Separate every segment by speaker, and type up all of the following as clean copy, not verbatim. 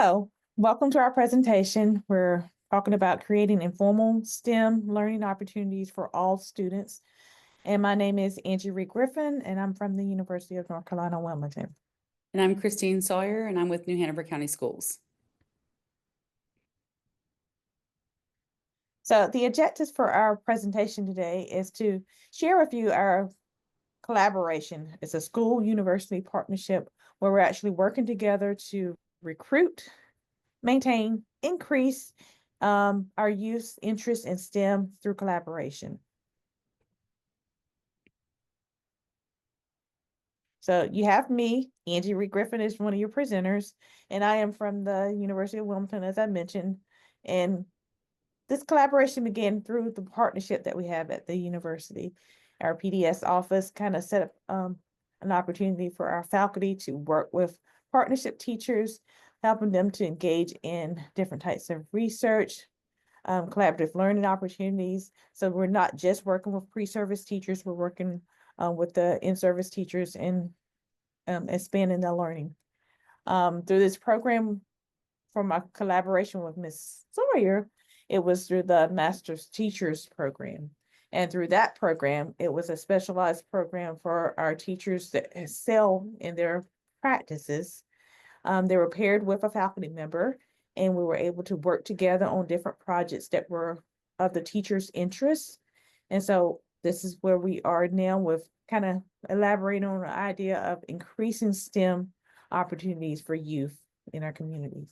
Speaker 1: Hello, welcome to our presentation. We're talking about creating informal STEM learning opportunities for all students. And my name is Angie Reid-Griffin, and I'm from the University of North Carolina, Wilmington.
Speaker 2: And I'm Christine Sawyer, and I'm with New Hanover County Schools.
Speaker 1: So the objectives for our presentation today is to share with you our collaboration. It's a school-university partnership where we're actually working together to recruit, maintain, increase our youth interest in STEM through collaboration. So you have me, Angie Reid-Griffin is one of your presenters, and I am from the University of Wilmington, as I mentioned. And this collaboration began through the partnership that we have at the university. Our PDS office kind of set up an opportunity for our faculty to work with partnership teachers, helping them to engage in different types of research, collaborative learning opportunities. So we're not just working with pre-service teachers, we're working with the in-service teachers and expanding their learning. Through this program, from a collaboration with Ms. Sawyer, it was through the Master's Teachers Program. And through that program, it was a specialized program for our teachers that excel in their practices. They were paired with a faculty member, and we were able to work together on different projects that were of the teacher's interests. And so this is where we are now with kind of elaborating on the idea of increasing STEM opportunities for youth in our communities.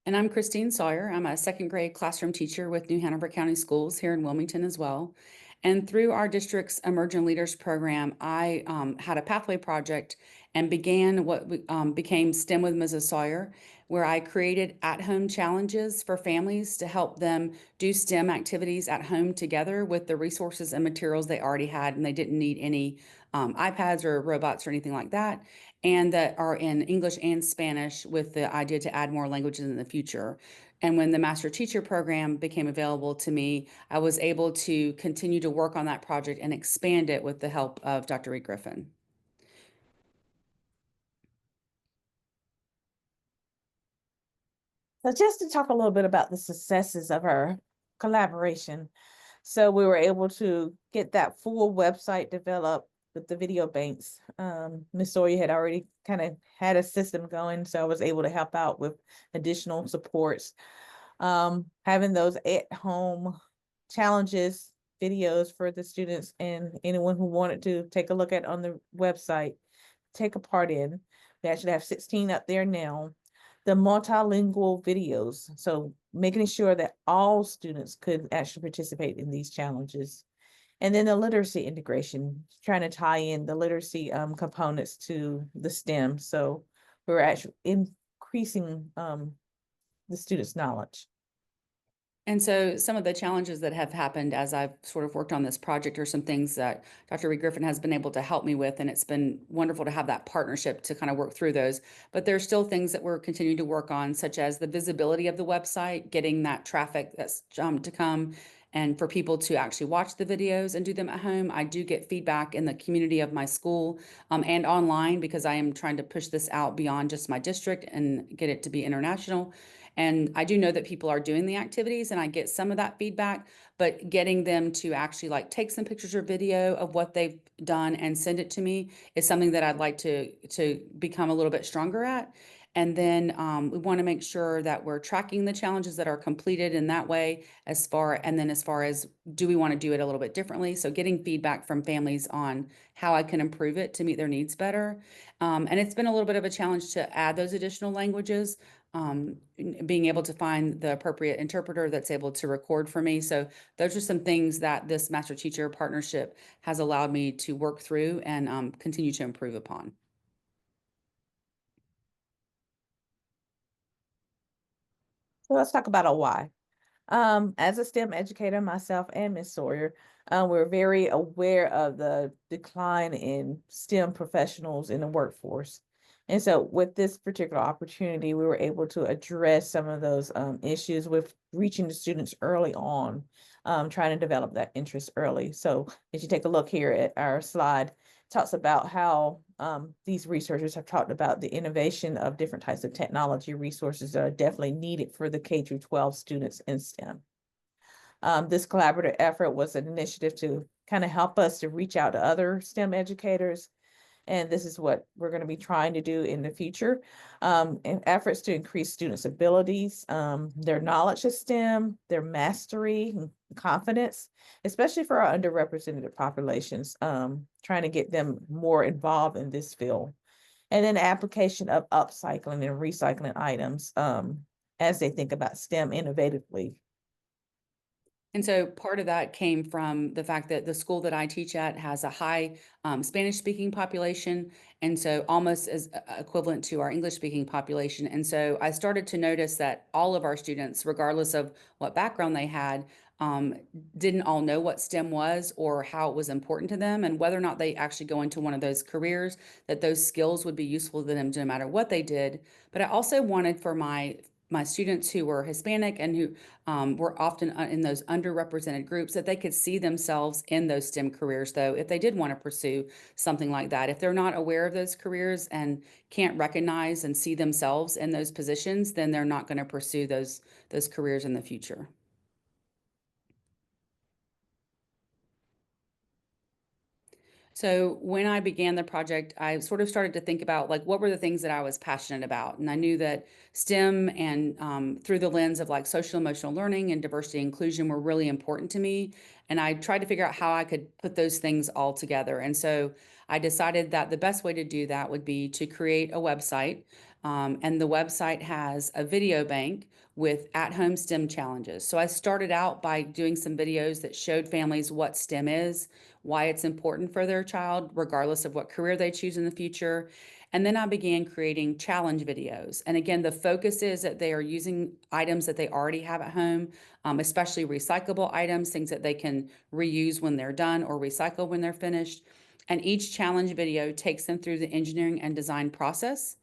Speaker 2: And I'm Christine Sawyer. I'm a second grade classroom teacher with New Hanover County Schools here in Wilmington as well. And through our district's Emerging Leaders program, I had a pathway project and began what became STEM with Mrs. Sawyer, where I created at-home challenges for families to help them do STEM activities at home together with the resources and materials they already had, and they didn't need any iPads or robots or anything like that, and that are in English and Spanish with the idea to add more languages in the future. And when the Master Teacher Program became available to me, I was able to continue to work on that project and expand it with the help of Dr. Reid-Griffin.
Speaker 1: So just to talk a little bit about the successes of our collaboration. So we were able to get that full website developed with the video banks. Ms. Sawyer had already kind of had a system going, so I was able to help out with additional supports. Having those at-home challenges, videos for the students and anyone who wanted to take a look at on the website, take a part in. We actually have 16 up there now. The multilingual videos, so making sure that all students could actually participate in these challenges. And then the literacy integration, trying to tie in the literacy components to the STEM. So we're actually increasing the students' knowledge.
Speaker 2: And so some of the challenges that have happened as I've sort of worked on this project are some things that Dr. Reid-Griffin has been able to help me with, and it's been wonderful to have that partnership to kind of work through those. But there's still things that we're continuing to work on, such as the visibility of the website, getting that traffic that's to come, and for people to actually watch the videos and do them at home. I do get feedback in the community of my school and online, because I am trying to push this out beyond just my district and get it to be international. And I do know that people are doing the activities, and I get some of that feedback, but getting them to actually like take some pictures or video of what they've done and send it to me is something that I'd like to become a little bit stronger at. And then we want to make sure that we're tracking the challenges that are completed in that way, as far as do we want to do it a little bit differently? So getting feedback from families on how I can improve it to meet their needs better. And it's been a little bit of a challenge to add those additional languages, being able to find the appropriate interpreter that's able to record for me. So those are some things that this master teacher partnership has allowed me to work through and continue to improve upon.
Speaker 1: So let's talk about a why. As a STEM educator myself and Ms. Sawyer, we're very aware of the decline in STEM professionals in the workforce. And so with this particular opportunity, we were able to address some of those issues with reaching the students early on, trying to develop that interest early. So as you take a look here at our slide, talks about how these researchers have talked about the innovation of different types of technology resources that are definitely needed for the K through 12 students in STEM. This collaborative effort was an initiative to kind of help us to reach out to other STEM educators. And this is what we're going to be trying to do in the future, in efforts to increase students' abilities, their knowledge of STEM, their mastery and confidence, especially for our underrepresented populations, trying to get them more involved in this field. And then application of upcycling and recycling items as they think about STEM innovatively.
Speaker 2: And so part of that came from the fact that the school that I teach at has a high Spanish speaking population. And so almost as equivalent to our English speaking population. And so I started to notice that all of our students, regardless of what background they had, um, didn't all know what STEM was or how it was important to them, and whether or not they actually go into one of those careers, that those skills would be useful to them no matter what they did. But I also wanted for my students who were Hispanic and who were often in those underrepresented groups, that they could see themselves in those STEM careers, though, if they did want to pursue something like that. If they're not aware of those careers and can't recognize and see themselves in those positions, then they're not going to pursue those careers in the future. So when I began the project, I sort of started to think about like what were the things that I was passionate about, and I knew that STEM and through the lens of like social emotional learning and diversity inclusion were really important to me, and I tried to figure out how I could put those things all together. And so I decided that the best way to do that would be to create a website, and the website has a video bank with at-home STEM challenges. So I started out by doing some videos that showed families what STEM is, why it's important for their child, regardless of what career they choose in the future. And then I began creating challenge videos. And again, the focus is that they are using items that they already have at home, especially recyclable items, things that they can reuse when they're done or recycle when they're finished. And each challenge video takes them through the engineering and design process,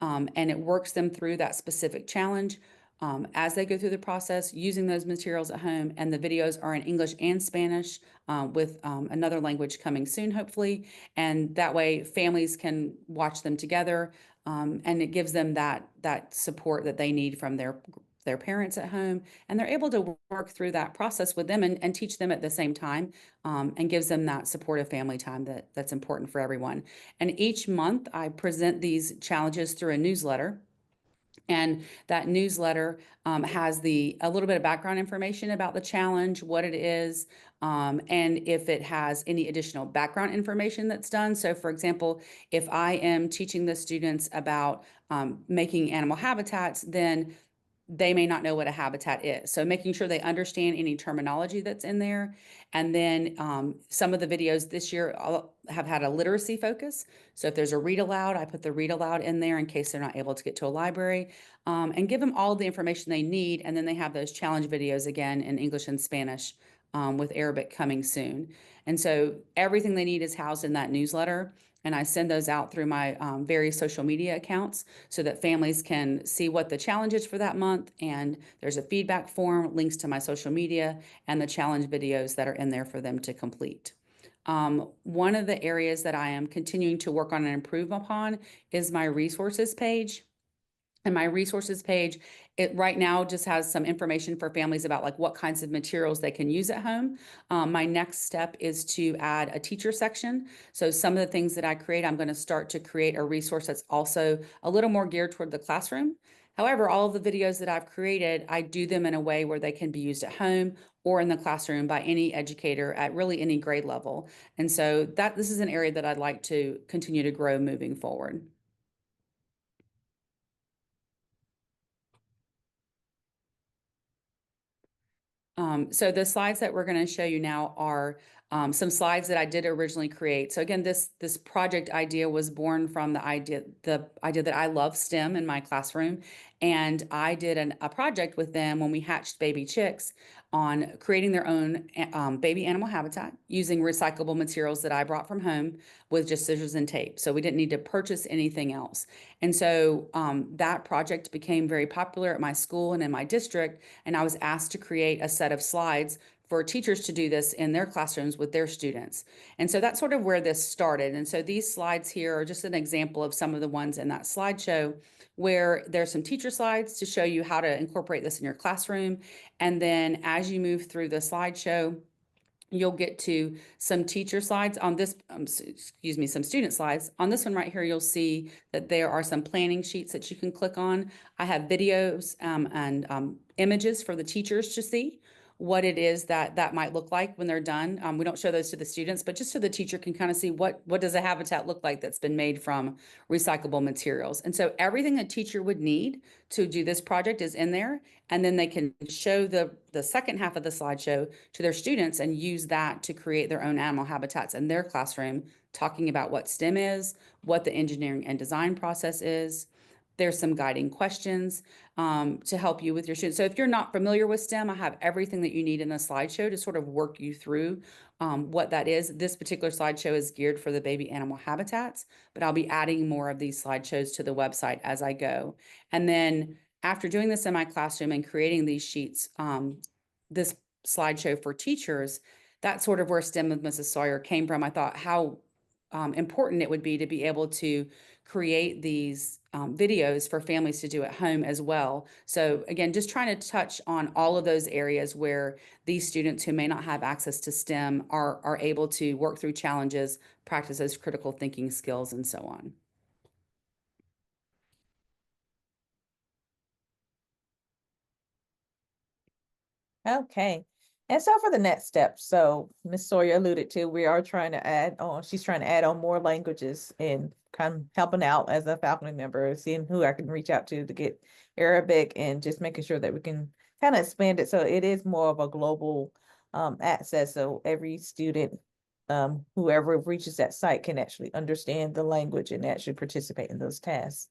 Speaker 2: and it works them through that specific challenge as they go through the process using those materials at home. And the videos are in English and Spanish, with another language coming soon, hopefully. And that way families can watch them together, and it gives them that support that they need from their parents at home, and they're able to work through that process with them and teach them at the same time, and gives them that supportive family time that's important for everyone. And each month I present these challenges through a newsletter. And that newsletter has a little bit of background information about the challenge, what it is, and if it has any additional background information that's done. So, for example, if I am teaching the students about making animal habitats, then they may not know what a habitat is. So making sure they understand any terminology that's in there. And then some of the videos this year have had a literacy focus. So if there's a read aloud, I put the read aloud in there in case they're not able to get to a library, and give them all the information they need. And then they have those challenge videos again in English and Spanish, with Arabic coming soon. And so everything they need is housed in that newsletter. And I send those out through my various social media accounts so that families can see what the challenge is for that month. And there's a feedback form, links to my social media, and the challenge videos that are in there for them to complete. One of the areas that I am continuing to work on and improve upon is my resources page. And my resources page, it right now just has some information for families about like what kinds of materials they can use at home. My next step is to add a teacher section. So some of the things that I create, I'm going to start to create a resource that's also a little more geared toward the classroom. However, all of the videos that I've created, I do them in a way where they can be used at home or in the classroom by any educator at really any grade level. And so this is an area that I'd like to continue to grow moving forward. So the slides that we're going to show you now are some slides that I did originally create. So again, this project idea was born from the idea that I love STEM in my classroom, and I did a project with them when we hatched baby chicks on creating their own baby animal habitat using recyclable materials that I brought from home with just scissors and tape. So we didn't need to purchase anything else. And so that project became very popular at my school and in my district, and I was asked to create a set of slides for teachers to do this in their classrooms with their students. And so that's sort of where this started. And so these slides here are just an example of some of the ones in that slideshow where there's some teacher slides to show you how to incorporate this in your classroom. And then as you move through the slideshow, you'll get to some teacher slides on this, excuse me, some student slides. On this one right here, you'll see that there are some planning sheets that you can click on. I have videos and images for the teachers to see what it is that might look like when they're done. We don't show those to the students, but just so the teacher can kind of see what does a habitat look like that's been made from recyclable materials. And so everything a teacher would need to do this project is in there. And then they can show the second half of the slideshow to their students and use that to create their own animal habitats in their classroom, talking about what STEM is, what the engineering and design process is. There's some guiding questions to help you with your students. So if you're not familiar with STEM, I have everything that you need in a slideshow to sort of work you through what that is. This particular slideshow is geared for the baby animal habitats, but I'll be adding more of these slideshows to the website as I go. And then after doing this in my classroom and creating these sheets, this slideshow for teachers, that's sort of where STEM with Mrs. Sawyer came from. I thought how important it would be to be able to create these videos for families to do at home as well. So again, just trying to touch on all of those areas where these students who may not have access to STEM are able to work through challenges, practice those critical thinking skills, and so on.
Speaker 1: Okay. And so for the next step, so Ms. Sawyer alluded to, we are trying to add on, she's trying to add on more languages and kind of helping out as a faculty member, seeing who I can reach out to get Arabic and just making sure that we can kind of expand it. So it is more of a global access. So every student, whoever reaches that site can actually understand the language and actually participate in those tasks.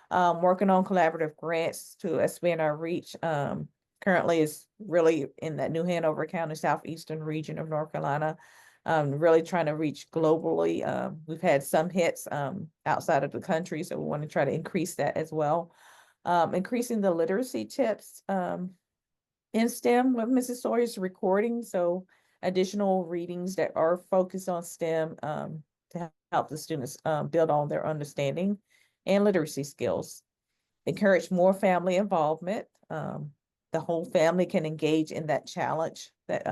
Speaker 1: Working on collaborative grants to expand our reach. Currently is really in that New Hanover County, southeastern region of North Carolina, really trying to reach globally. We've had some hits outside of the country, so we want to try to increase that as well. Increasing the literacy tips in STEM with Mrs. Sawyer's recording, so additional readings that are focused on STEM to help the students build on their understanding and literacy skills. Encourage more family involvement. The whole family can engage in that challenge that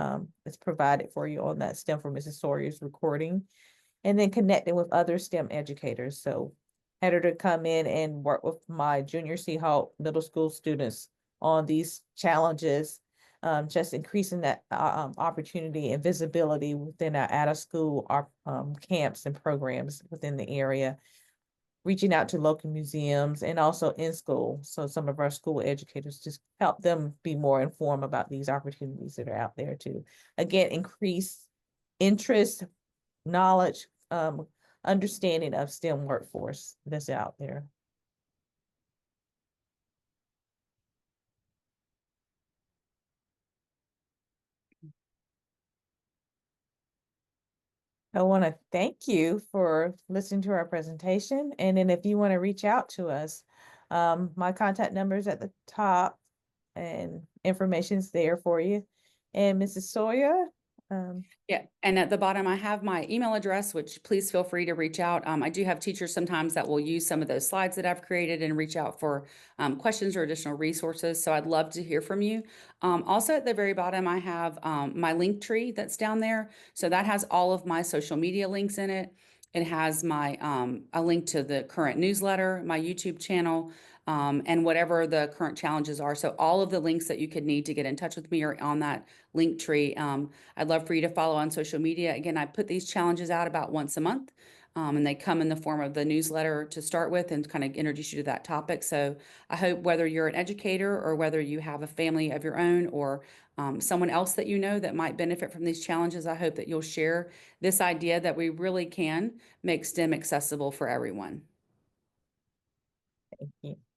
Speaker 1: is provided for you on that STEM for Mrs. Sawyer's recording. And then connecting with other STEM educators. So had her to come in and work with my junior Seahawk middle school students on these challenges, just increasing that opportunity and visibility within our out of school camps and programs within the area, reaching out to local museums and also in school. So some of our school educators just help them be more informed about these opportunities that are out there to, again, increase interest, knowledge, understanding of STEM workforce that's out there. I want to thank you for listening to our presentation. And then if you want to reach out to us, my contact number is at the top and information's there for you. And Mrs. Sawyer,
Speaker 2: Yeah, and at the bottom, I have my email address, which please feel free to reach out. I do have teachers sometimes that will use some of those slides that I've created and reach out for questions or additional resources. So I'd love to hear from you. Also at the very bottom, I have my link tree that's down there. So that has all of my social media links in it. It has my a link to the current newsletter, my YouTube channel, and whatever the current challenges are. So all of the links that you could need to get in touch with me are on that link tree. I'd love for you to follow on social media. Again, I put these challenges out about once a month, and they come in the form of the newsletter to start with and kind of introduce you to that topic. So I hope whether you're an educator or whether you have a family of your own or someone else that you know that might benefit from these challenges, I hope that you'll share this idea that we really can make STEM accessible for everyone.
Speaker 1: thank you.